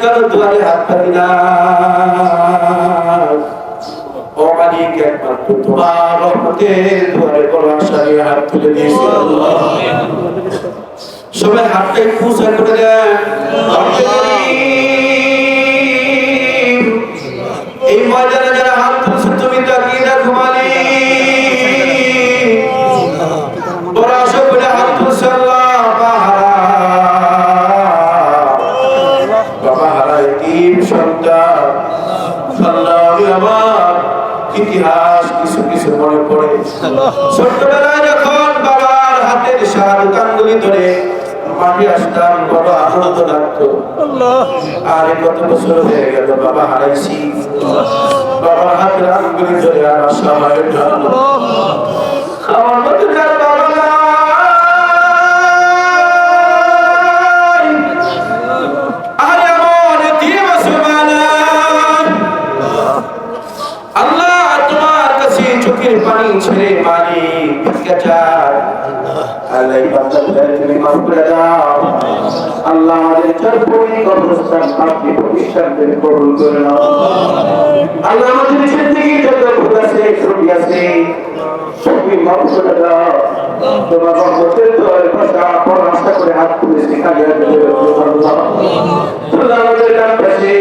কারো দুয়ারে হাত পাতি না। ও মালিক, একমাত্র তোমার রহমতের দুয়ারে বড় আশা নিয়ে হাত তুলে দিয়েছি আল্লাহ। সবাই হাতটাই পূজা করে দেন। এই ময়দানে যারা হাত তুলছে তুমি তাকিয়ে দেখো মালিক, বড় আশা করে হাত তুলছে আল্লাহ। বাবা হারা এতিম সন্তান আল্লাহ, আমার ইতিহাস কিছু কিছু মনে পড়ে। ছোটবেলায় যখন বাবার হাতের শাহাদাত আঙ্গুলি ধরে মাটি আসতাম, বড় আনন্দ লাগতো। আর কত বছর হয়ে গেল বাবা হারাইছি, বাবার হাতের আঙ্গুলি ধরে আর আসা হয় না। আমার মতো যার বাবা নাই, আর এমন এতিম মুসলমান আল্লাহ তোমার কাছে চোখের পানি ছেড়ে মালিক ভিক্ষা চায়। আল্লাহ এই বান্দাদের তুমি মাফ করে দাও। আল্লাহ আমাদের চারপাশে কবরস্থান আপনি প্রতিষ্ঠানদের কবুল করে নাও। আল্লাহ আমাদের জিন্দেগি যত ভুল আছে ত্রুটি আছে তুমি মাফ করে দাও। তোমার রহমতের দয়ার ভাষা পরাস্ত করে হাত তুলে শিখাইয়া দেবে আল্লাহ। আল্লাহ আমাদের কাছে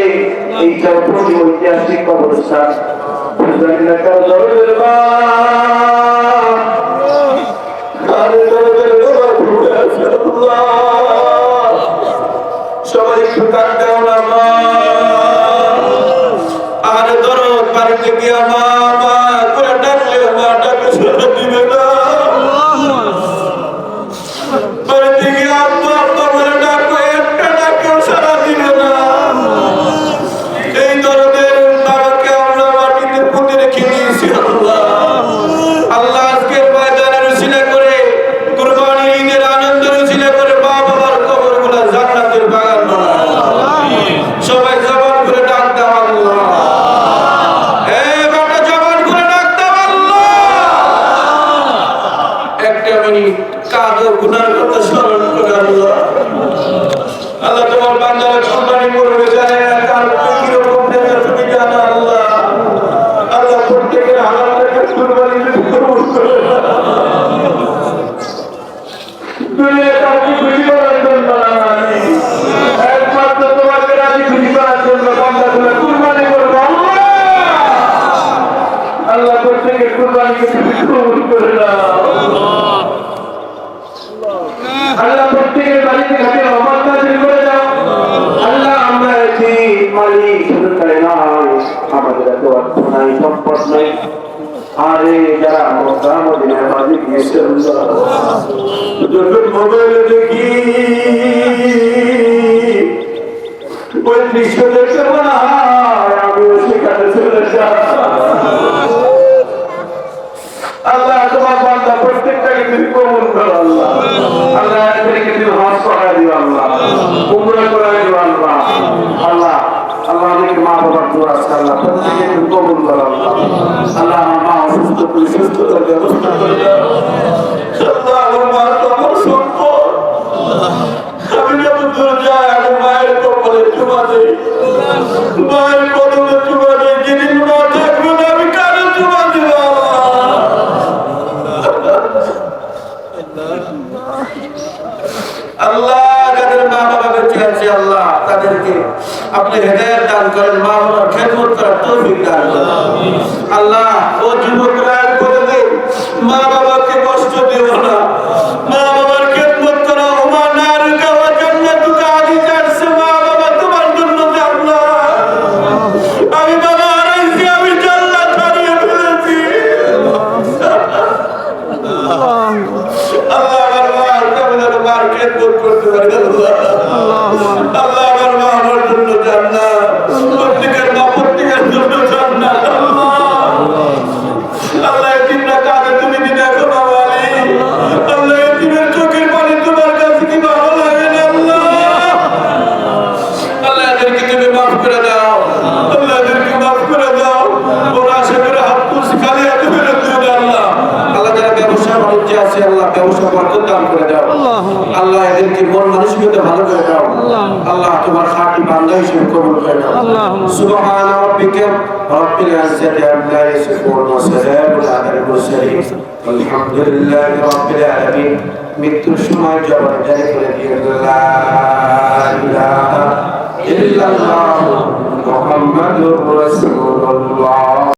এই চারপাশে ঐতিহাসিক কবরস্থান বুঝাইলা কার দরবের মা সবাই একটু কান দেও না মা। আর দরদ বাড়িতে গিয়ে মা মা করে ডাকলে মা ডাকে শোনা দিবে না। বাড়িতে গিয়ে আব্বা আব্বা বলে ডাকো, একটা ডাকেও সারা দিবে না। এই দরদের বাবাকে আমরা মাটিতে পুঁতে রেখে দিয়েছি আল্লাহ। আল্লাহ আজকের ময়দানের উসিলা করে কুরবানির ঈদের আনন্দের উসিলা করে মা বাবার কবরগুলো জান্নাতের বাগান বানাও। সবাই জবান করে ডাক দাও আল্লাহ। এই বাবা জবান করে ডাক দাও আল্লাহ। একটা মিনিট কাঁদো, গুনার কথা স্মরণ করে আল্লাহ। আল্লাহ তোমার বান্দারা কুরবানি করবে, জানে না কার কিরকম দেখা তুমি জানো আল্লাহ। আল্লাহ প্রত্যেকের হালাল রেখে কুরবানি কবুল করে নাও। দুনিয়াতে আপনি খুশি করার জন্য একমাত্র তোমাকে রাজি খুশি করার জন্য বান্দাগুলো কুরবানি করবে আল্লাহ। আল্লাহ প্রত্যেকের কুরবানিকে তুমি কবুল করে নাও। আল্লাহ প্রত্যেকের বাড়িতে ঘাটে রহমত নাযিল করে দাও আল্লাহ। আমরা এসে মালিক শুধু তাই নয়, আমাদের এত অর্থ নাই, সম্পদ নাই। আরে যারা মক্কা মদিনার মাঝে গিয়েছে যখন মোবাইলে দেখি ওই দৃশ্য দেখতে মনে হয় আমিও সেখানে চলে যাই। আল্লাহ তোমার বান্দা প্রত্যেকটাকে তুমি কবুল করো আল্লাহ। আল্লাহ এদেরকে তুমি হজ করাই দিও আল্লাহ, উমরা করাই দিও আল্লাহ। আল্লাহ আল্লাহ আমাদেরকে মা বাবার দোয়া আছে আল্লাহ, প্রত্যেকে তুমি কবুল করো আল্লাহ। আল্লাহ আমার মা অসুস্থ, তুমি সুস্থতার ব্যবস্থা করে দাও আল্লাহ। আমার মা তো আমার সম্পদ, আমি যত দূর যাই আমার মায়ের কপালে চুমা দেই, মায়ের কদমে চুমা দেই। যেদিন মা থাকবে না আমি কানে চুমা দিব আল্লাহ। যাদের মা বাবা বেঁচে আছে আল্লাহ তাদেরকে আপনি হেদায়েত দান করেন, মা বাবার খেদমত করার তৌফিক দান করেন আল্লাহ। ও যুবকরা বলে দেন মা বাবাকে কষ্ট দিও না, মা বাবার খেদমত করো। ওমা নারুকা ওয়া জান্নাতুকা আজিজারসে, মা বাবা তোমার জন্য জান্নাত। আমি বাবা হারাইছি, আমি জান্নাত হারিয়ে ফেলেছি আল্লাহ। আমার মার কেমন মার খেদমত করতে পারি আল্লাহ। আল্লাহ আমার মা আমার জন্য জান্নাত, প্রত্যেকের মা প্রত্যেকের জন্য জান্নাত আল্লাহ। এতিমরা কাঁদে, তুমি কি দেখো না মালিক? আল্লাহ এতিমের চোখের পানি তোমার কাছে কি ভালো লাগে না আল্লাহ? আল্লাহ এদেরকে তুমি মাফ করে দাও আল্লাহ, এদেরকে মাফ করে দাও। ওরা আশা করে হাত তুলছি, খালি হাতে ফেরত দিও না আল্লাহ। আল্লাহ যারা ব্যবসা বাণিজ্য আছে আল্লাহ ব্যবসা বরকত দান করে দাও আল্লাহ। এদেরকে মন মানসিকতা ভালো করে দাও আল্লাহ তোমার খাঁটি বান্দা হিসেবে কবুল করে নাও সুবহান রাব্বিকা রব্বিল ইজ্জাতি আম্মা ইয়াসিফুন ওয়া সালামুন আলাল মুরসালিন আলহামদুলিল্লাহি রাব্বিল আলামিন মৃত্যুর সময় জবান জারি করে দিয়ে লা ইলাহা ইল্লাল্লাহ মুহাম্মাদুর রাসূলুল্লাহ